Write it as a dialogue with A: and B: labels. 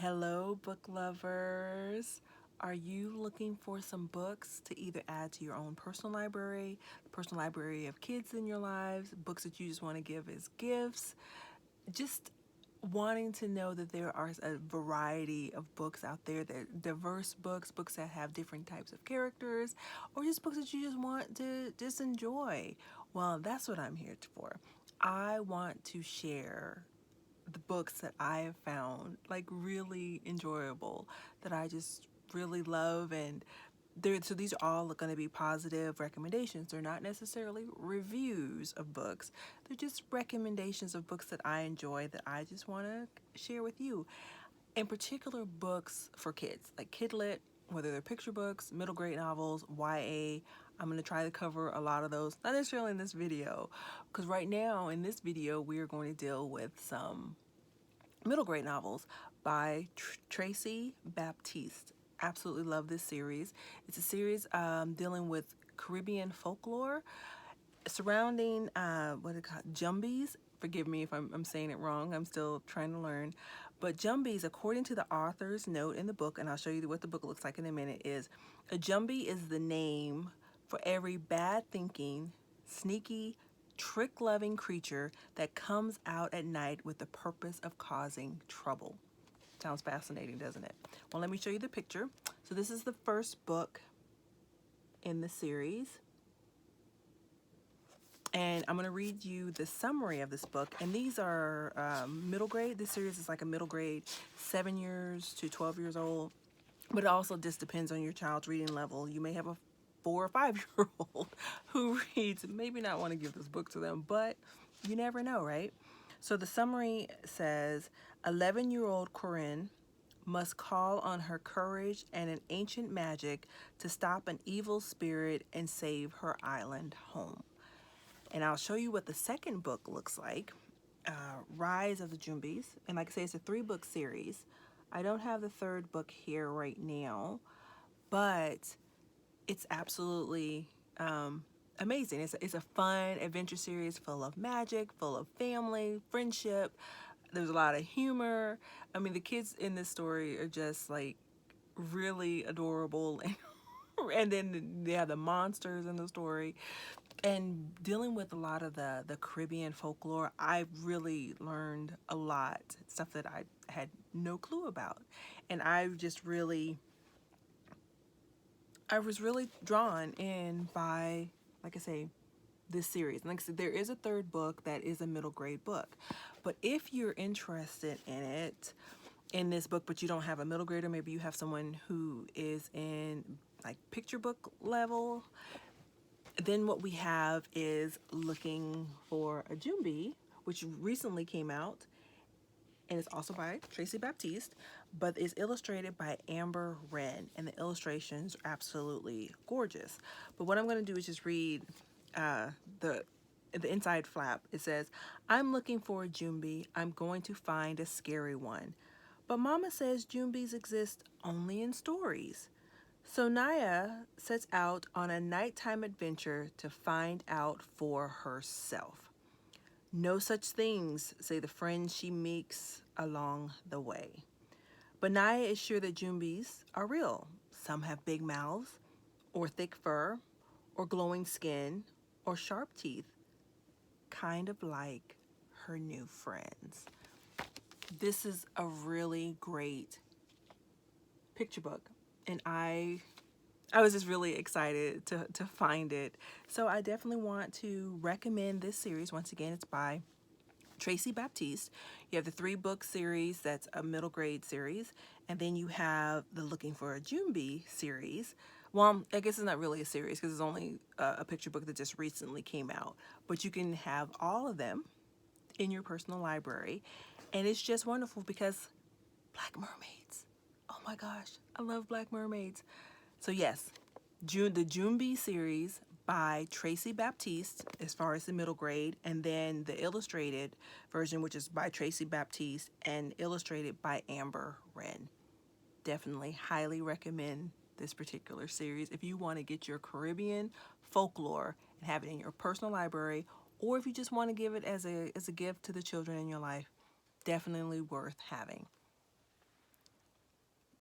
A: Hello, book lovers. Are you looking for some books to either add to your own personal library, the personal library of kids in your lives, books that you just want to give as gifts, just wanting to know that there are a variety of books out there, that diverse books, books that have different types of characters, or just books that you just want to just enjoy? Well, that's what I'm here for. I want to share the books that I have found like really enjoyable, that I just really love, and so these are all going to be positive recommendations. They're not necessarily reviews of books. They're just recommendations of books that I enjoy that I just want to share with you. In particular, books for kids, like kid lit, whether they're picture books, middle grade novels, YA. I'm going to try to cover a lot of those, not necessarily in this video, because right now in this video we are going to deal with some middle grade novels by Tracey Baptiste. Absolutely love this series. It's a series dealing with Caribbean folklore surrounding what it called Jumbies. Forgive me if I'm saying it wrong. I'm still trying to learn. But Jumbies, according to the author's note in the book, and I'll show you what the book looks like in a minute, is a Jumbie is the name for every bad thinking, sneaky, trick-loving creature that comes out at night with the purpose of causing trouble. Sounds fascinating, doesn't it? Well, let me show you the picture. So this is the first book in the series. And I'm going to read you the summary of this book. And these are middle grade. This series is like a middle grade, 7 years to 12 years old. But it also just depends on your child's reading level. You may have a 4 or 5-year-old who reads, maybe not want to give this book to them, but you never know, right? So the summary says, 11-year-old Corinne must call on her courage and an ancient magic to stop an evil spirit and save her island home. And I'll show you what the second book looks like, Rise of the Jumbies. And like I say, it's a 3-book series. I don't have the third book here right now, but it's absolutely amazing. It's a fun adventure series full of magic, full of family, friendship. There's a lot of humor. I mean, the kids in this story are just like really adorable. And then they have the monsters in the story. And dealing with a lot of the Caribbean folklore, I really learned a lot, stuff that I had no clue about. And I was really drawn in by, like I say, this series. And like I said, there is a third book that is a middle grade book. But if you're interested in this book, but you don't have a middle grader, maybe you have someone who is in like picture book level, then what we have is Looking for a Jumbie, which recently came out, and it's also by Tracey Baptiste, but is illustrated by Amber Ren, and the illustrations are absolutely gorgeous. But what I'm going to do is just read the inside flap. It says, "I'm looking for a Jumbie. I'm going to find a scary one. But Mama says Jumbies exist only in stories. So Naya sets out on a nighttime adventure to find out for herself. No such things, say the friends she meets along the way. But Naya is sure that Jumbies are real. Some have big mouths, or thick fur, or glowing skin, or sharp teeth, kind of like her new friends." This is a really great picture book, and I was just really excited to find it. So I definitely want to recommend this series. Once again, it's by Tracey Baptiste. You have the 3-book series, that's a middle grade series, and then you have the Looking for a Jumbie series. Well, I guess it's not really a series because it's only a picture book that just recently came out, but you can have all of them in your personal library, and it's just wonderful because Black mermaids. Oh my gosh, I love Black mermaids. So yes, the Jumbie series by Tracey Baptiste as far as the middle grade, and then the illustrated version, which is by Tracey Baptiste and illustrated by Amber Ren. Definitely highly recommend this particular series if you want to get your Caribbean folklore and have it in your personal library, or if you just want to give it as a gift to the children in your life. Definitely worth having.